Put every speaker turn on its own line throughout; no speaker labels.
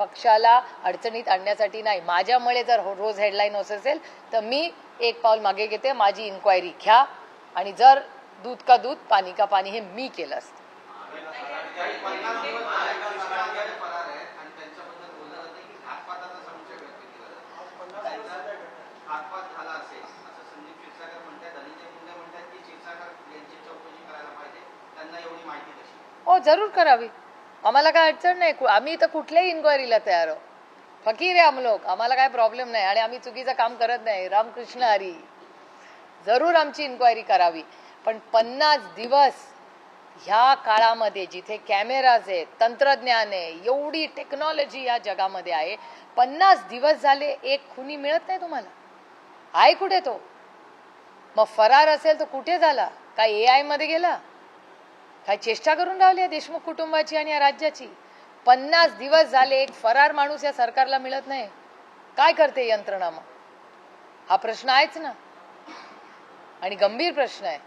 पक्षाला अडचणीत आणण्यासाठी नाही. माझ्यामुळे जर रोज हेडलाईन होत असेल तर मी एक पाऊल मागे घेते, माझी इन्क्वायरी घ्या आणि जर दूध का दूध पाणी का पाणी हे मी केलं असतं. हो जरूर करावी, आम्हाला काय अडचण नाही. आम्ही तर कुठल्याही इन्क्वायरीला तयार आहोत. फकीर आहे हम लोग, आम्हाला काय प्रॉब्लेम नाही आणि आम्ही चुकीचं काम करत नाही. रामकृष्ण हरी. जरूर आमची इन्क्वायरी करावी, पण 50 दिवस ह्या काळामध्ये जिथे कॅमेराज आहे, तंत्रज्ञान आहे, एवढी टेक्नॉलॉजी या जगामध्ये आहे, 50 दिवस झाले एक खुनी मिळत नाही तुम्हाला. आहे कुठे तो? मग फरार असेल तर कुठे झाला? काय AI मध्ये गेला? काय चेष्टा करून राहिली देशमुख कुटुंबाची आणि या राज्याची? 50 दिवस झाले एक फरार माणूस या सरकारला मिळत नाही. काय करते यंत्रणा? मग हा प्रश्न आहेच ना, आणि गंभीर प्रश्न आहे.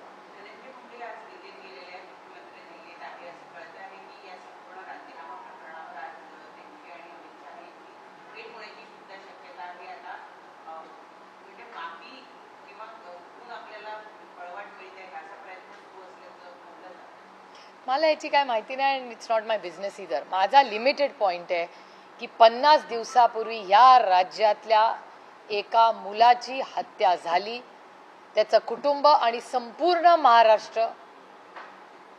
मला याची काय माहिती नाही आणि इट्स नॉट माय बिझनेस इधर. माझा लिमिटेड पॉइंट आहे की 50 दिवसापूर्वी या राज्यातल्या एका मुलाची हत्या झाली. त्याचं कुटुंब आणि संपूर्ण महाराष्ट्र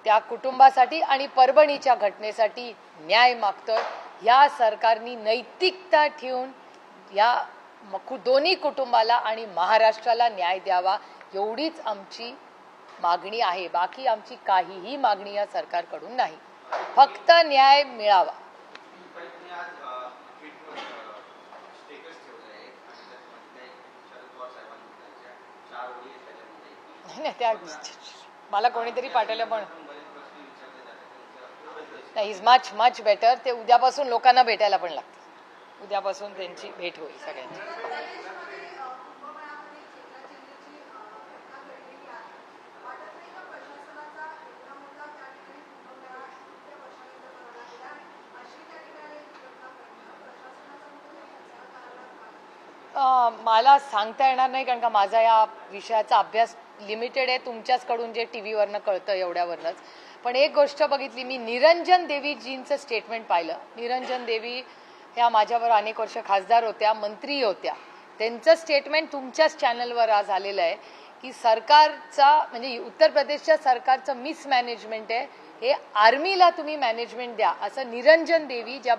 त्या कुटुंबासाठी आणि परभणीच्या घटनेसाठी न्याय मागतोय. या सरकारने नैतिकता ठेवून या दोन्ही कुटुंबाला आणि महाराष्ट्राला न्याय द्यावा, एवढीच आमची मागणी आहे. बाकी आमची काहीही मागणी या सरकारकडून नाही, फक्त न्याय मिळावा. त्या मला कोणीतरी पाठवलं, पण नाही, इज मच मच बेटर. ते उद्यापासून लोकांना भेटायला पण लागतं. उद्यापासून त्यांची भेट होईल सगळ्यांची. मला सांगता येणार नाही, कारण का माझा या विषयाचा अभ्यास लिमिटेड आहे. तुमच्याचकडून जे TV वरनं कळतं एवढ्यावरनंच. पण एक गोष्ट बघितली मी, निरंजन देवीजींचं स्टेटमेंट पाहिलं. निरंजन देवी ह्या माझ्यावर अनेक वर्ष खासदार होत्या, मंत्री होत्या. त्यांचं स्टेटमेंट तुमच्याच चॅनलवर आज आलेलं आहे की सरकारचा म्हणजे उत्तर प्रदेशच्या सरकारचं मिसमॅनेजमेंट आहे, हे आर्मीला तुम्ही मॅनेजमेंट द्या, असं निरंजन देवी ज्या